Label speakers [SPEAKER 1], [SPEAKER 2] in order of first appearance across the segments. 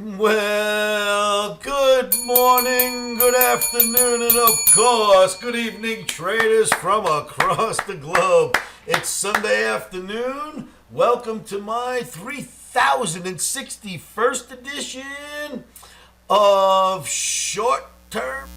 [SPEAKER 1] Well, good morning, good afternoon, and of course, good evening, traders from across the globe. It's Sunday afternoon. Welcome to my 3061st edition of Short Term.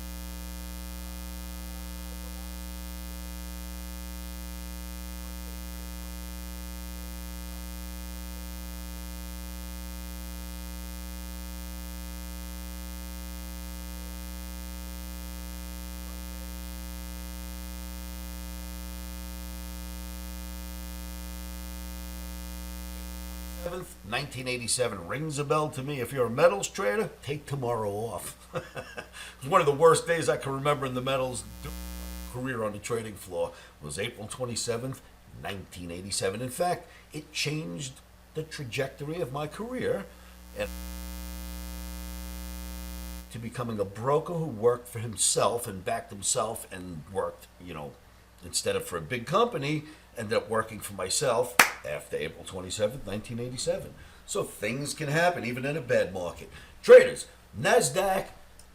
[SPEAKER 1] Seventh, 1987 rings a bell to me. If you're a metals trader, take tomorrow off. It was one of the worst days I can remember in the metals career on the trading floor. Was April 27th, 1987. In fact, it changed the trajectory of my career and to becoming a broker who worked for himself and backed himself and worked, instead of for a big company, ended up working for myself after April 27th, 1987. So things can happen even in a bad market. Traders, NASDAQ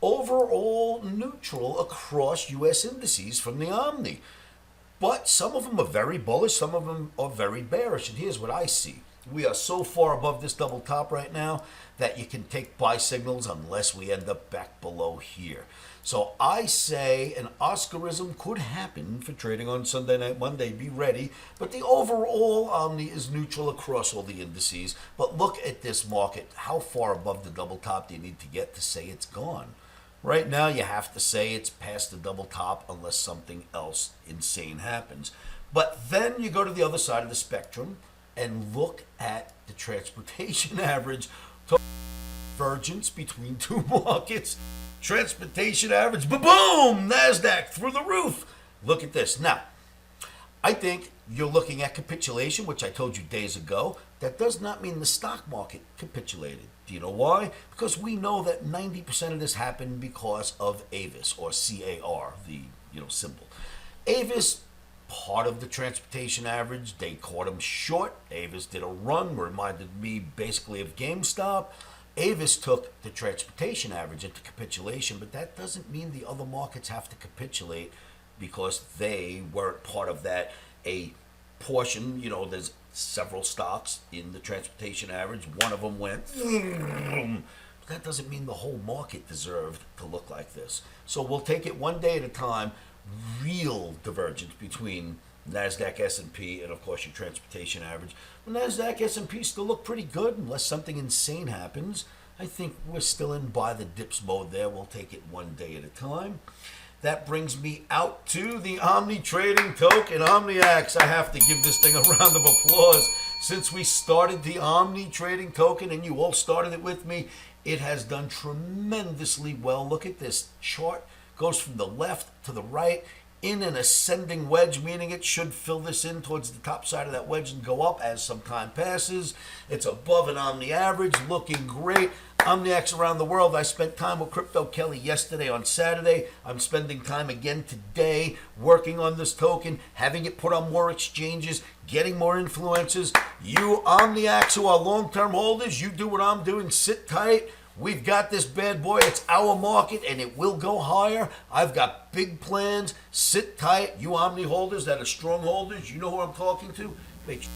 [SPEAKER 1] overall neutral across U.S. indices from the OMNI. But some of them are very bullish, some of them are very bearish. And here's what I see. We are so far above this double top right now that you can take buy signals unless we end up back below here. So I say an Oscarism could happen for trading on Sunday night, Monday. Be ready. But the overall Omni is neutral across all the indices. But look at this market. How far above the double top do you need to get to say it's gone? Right now you have to say it's past the double top unless something else insane happens. But then you go to the other side of the spectrum and look at the transportation average. Divergence between two markets. Transportation average, boom, NASDAQ through the roof. Look at this. Now, I think you're looking at capitulation, which I told you days ago. That does not mean the stock market capitulated. Do you know why? Because we know that 90% of this happened because of Avis, or CAR, the symbol. Avis, part of the transportation average, they caught them short. Avis did a run, reminded me basically of GameStop. Avis took the transportation average into capitulation, but that doesn't mean the other markets have to capitulate because they weren't part of that. A portion, there's several stocks in the transportation average. One of them went, but that doesn't mean the whole market deserved to look like this. So we'll take it one day at a time. Real divergence between NASDAQ, S&P, and of course your transportation average. Well, NASDAQ, S&P still look pretty good unless something insane happens. I think we're still in buy the dips mode there. We'll take it one day at a time. That brings me out to the Omni Trading Token, OMNIAX. I have to give this thing a round of applause. Since we started the Omni Trading Token and you all started it with me, it has done tremendously well. Look at this chart. Goes from the left to the right in an ascending wedge, meaning it should fill this in towards the top side of that wedge and go up as some time passes. It's above an Omni average, looking great. OMNIAX around the world. I spent time with Crypto Kelly yesterday on Saturday. I'm spending time again today working on this token, having it put on more exchanges, getting more influencers. You OMNIAX who are long-term holders, you do what I'm doing, sit tight. We've got this bad boy. It's our market, and it will go higher. I've got big plans. Sit tight. You Omni holders that are strong holders, you know who I'm talking to. Make sure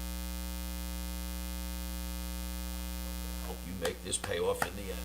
[SPEAKER 1] help you make this pay off in the end.